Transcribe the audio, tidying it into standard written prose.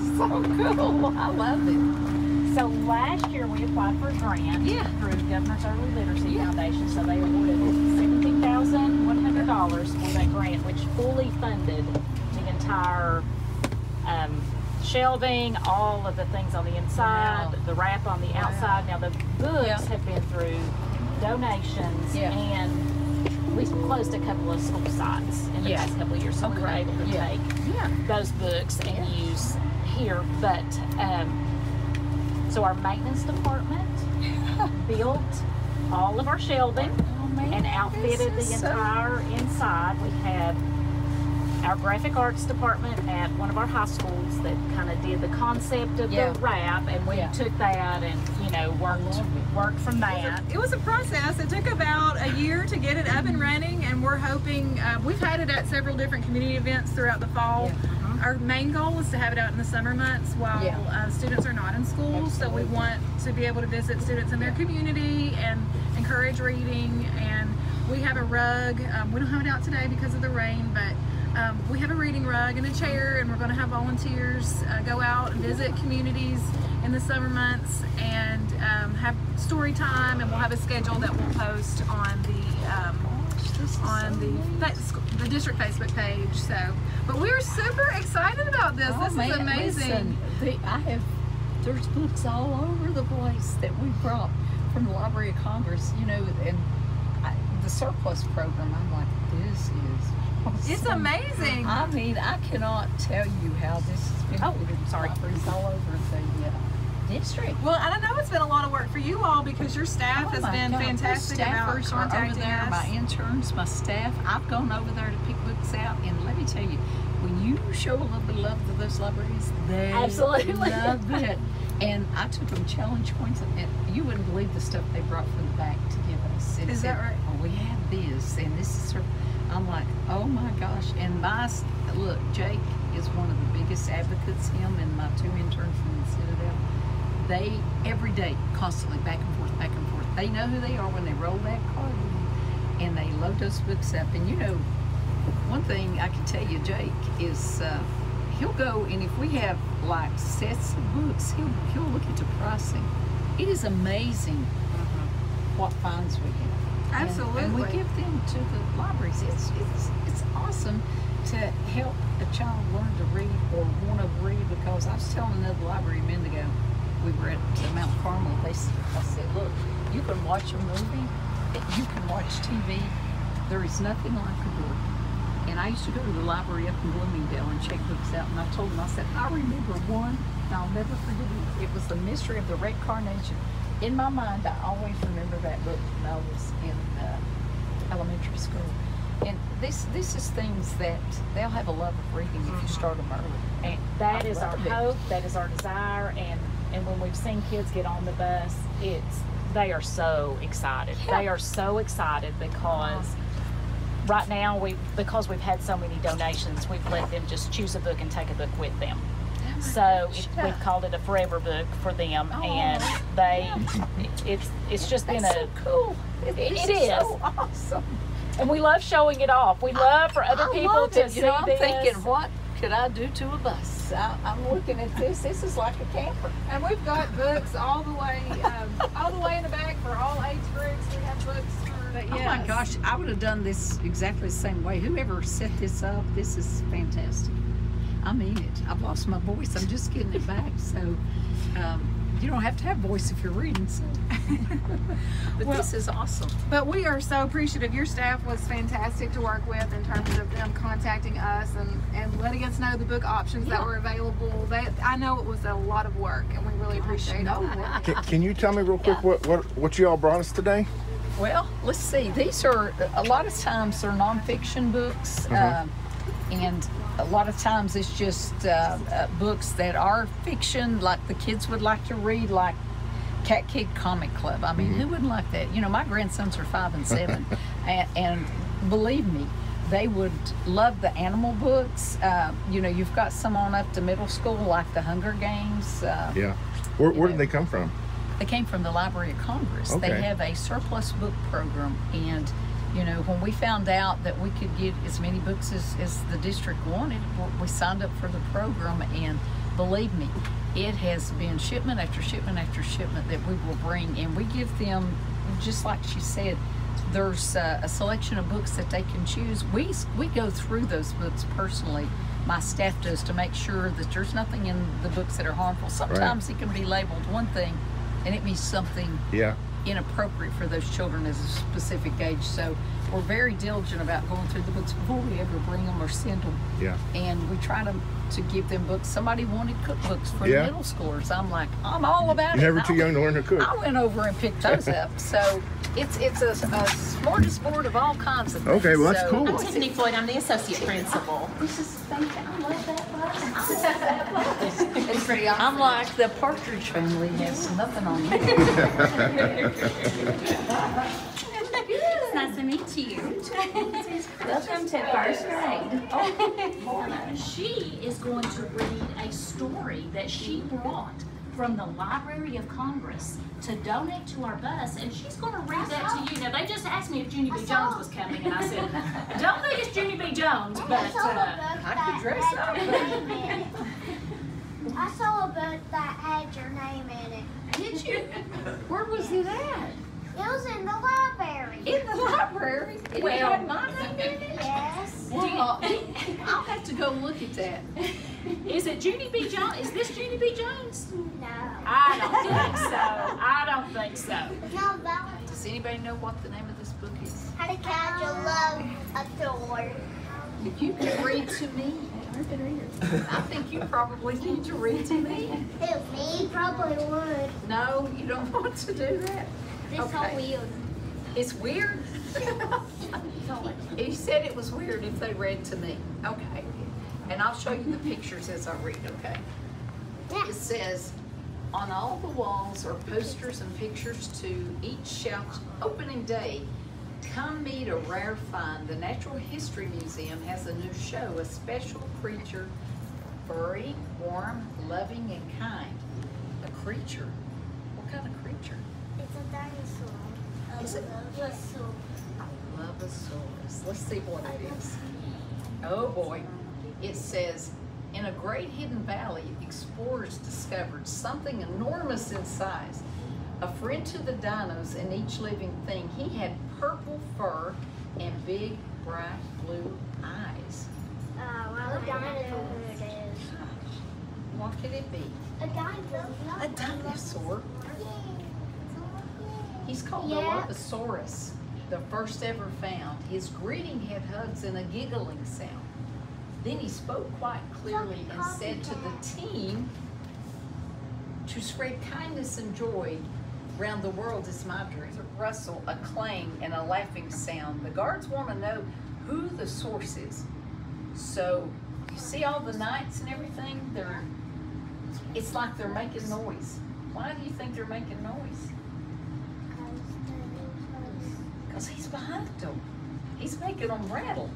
is so cool. I love it. So last year we applied for a grant through Governor's Early Literacy Foundation. So they awarded $17,100 for that grant, which fully funded the entire shelving, all of the things on the inside, the wrap on the outside. Now the books have been through donations, and we closed a couple of school sites in the past couple of years, so we were able to take those books and use here. But so our maintenance department built all of our shelving and outfitted the entire inside. We had our graphic arts department at one of our high schools that kind of did the concept of the wrap, and we took that and, you know, worked from that. It was a process. It took about a year to get it up and running, and we're hoping, we've had it at several different community events throughout the fall. Our main goal is to have it out in the summer months while students are not in school. So we want to be able to visit students in their community and encourage reading. And we have a rug. We don't have it out today because of the rain, but we have a reading rug and a chair, and we're going to have volunteers go out and visit communities in the summer months and have story time, and we'll have a schedule that we'll post on the district Facebook page. So, but we're super excited about this. This is amazing. Listen, there's books all over the place that we brought from the Library of Congress, you know, and the surplus program. I'm like, this is awesome. It's amazing. I mean, I cannot tell you how this has been. Oh, sorry. It's all over the district. Well, I don't know, it's been a lot of work for you all because your staff has been fantastic about contacting us. My interns, my staff. I've gone over there to pick books out, and let me tell you, when you show a little bit of love to those libraries, they love it. And I took them challenge points, and you wouldn't believe the stuff they brought from the back to give us. And is that right? Oh, we have this, and this is sort of, I'm like, oh my gosh. And look, Jake is one of the biggest advocates, him and my two interns from the Citadel. They, every day, constantly back and forth, back and forth. They know who they are when they roll that card in, and they load those books up. And you know, one thing I can tell you, Jake, is he'll go, and if we have like sets of books, he'll look into pricing. It is amazing what finds we have. Absolutely. And we give them to the libraries. It's awesome to help a child learn to read or want to read, because I was telling another library a minute ago, we were at Mount Carmel. I said, look, you can watch a movie, you can watch TV. There is nothing like a book. And I used to go to the library up in Bloomingdale and check books out. And I told them, I said, I remember one, and I'll never forget it. It was The Mystery of the Red Carnation. In my mind, I always remember that book when I was in elementary school. And this is things that they'll have a love of reading if you start them early. And that is our hope, that is our desire, and when we've seen kids get on the bus, they are so excited. They are so excited because right now, because we've had so many donations, we've let them just choose a book and take a book with them. So we've called it a forever book for them, and it's just been so cool. It is so awesome. And we love showing it off. We love for other people to see I'm this. thinking, what could I do to a bus? I'm looking at this. This is like a camper. And we've got books all the way in the back for all age groups. We have books for. Oh my gosh, I would have done this exactly the same way. Whoever set this up, this is fantastic. I mean it. I've lost my voice. I'm just getting it back. So you don't have to have voice if you're reading. So. But this is awesome. But we are so appreciative. Your staff was fantastic to work with in terms of them contacting us and letting us know the book options that were available. I know it was a lot of work, and we really appreciate all that. Can you tell me real quick what you all brought us today? Well, let's see. These are, a lot of times they're nonfiction books, and a lot of times it's just books that are fiction, like the kids would like to read, like Cat Kid Comic Club. I mean, who wouldn't like that? You know, my grandsons are 5 and 7, and believe me, they would love the animal books. You know, you've got some on up to middle school, like the Hunger Games. Yeah. Where did they come from? They came from the Library of Congress. Okay. They have a surplus book program, and you know, when we found out that we could get as many books as the district wanted, we signed up for the program, and believe me, it has been shipment after shipment after shipment that we will bring, and we give them, just like she said, there's a selection of books that they can choose. We go through those books personally. My staff does, to make sure that there's nothing in the books that are harmful. Sometimes it can be labeled one thing and it means something inappropriate for those children as a specific age. So we're very diligent about going through the books before we ever bring them or send them. Yeah. And we try to give them books. Somebody wanted cookbooks for the middle schoolers. I'm like, I'm all about it. You're never too young to learn to cook. I went over and picked those up. So it's a smorgasbord of all kinds of things. Okay, well that's cool. I'm Tiffany Floyd. I'm the associate principal. Thank you. I love that bus. I love that bus. It's pretty awesome. I'm like, the Partridge Family has nothing on me. It's nice to meet you. Welcome to first grade. Oh, she is going to read a story that she brought from the Library of Congress to donate to our bus, and she's going to read that to you. Now, they just asked me if Junie B. Jones was coming, and I said, don't think it's Junie B. Jones, but I could dress up. I saw a book that had your name in it. Did you? Where was it at? It was in the library. In the library? It had my name in it? Yes. Well, I'll have to go look at that. Is it Junie B. Jones? Is this Junie B. Jones? No. I don't think so. No, that one. Does anybody know what the name of this book is? How to catch a love a door. If you could read to me, I think you probably need to read to me. Who, me? Probably would. No, you don't want to do that. It's so weird. It's weird? He said it was weird if they read to me. Okay. And I'll show you the pictures as I read, okay? Yeah. It says, on all the walls are posters and pictures to each shelf. Opening day, come meet a rare find. The Natural History Museum has a new show, a special creature, furry, warm, loving, and kind. A creature? What kind of creature? It's a dinosaur. Is it? A Lovosaurus. Let's see what it is. Oh boy. It says, in a great hidden valley, explorers discovered something enormous in size. A friend to the dinos and each living thing. He had purple fur and big, bright blue eyes. What dinosaur it is? What could it be? A dinosaur. A dinosaur. He's called the Lovosaurus, the first ever found. His greeting had hugs and a giggling sound. Then he spoke quite clearly and said to the team, to spread kindness and joy around the world is my dream. A rustle, a clang, and a laughing sound. The guards want to know who the source is. So you see all the knights and everything? It's like they're making noise. Why do you think they're making noise? Because he's behind them. He's making them rattle.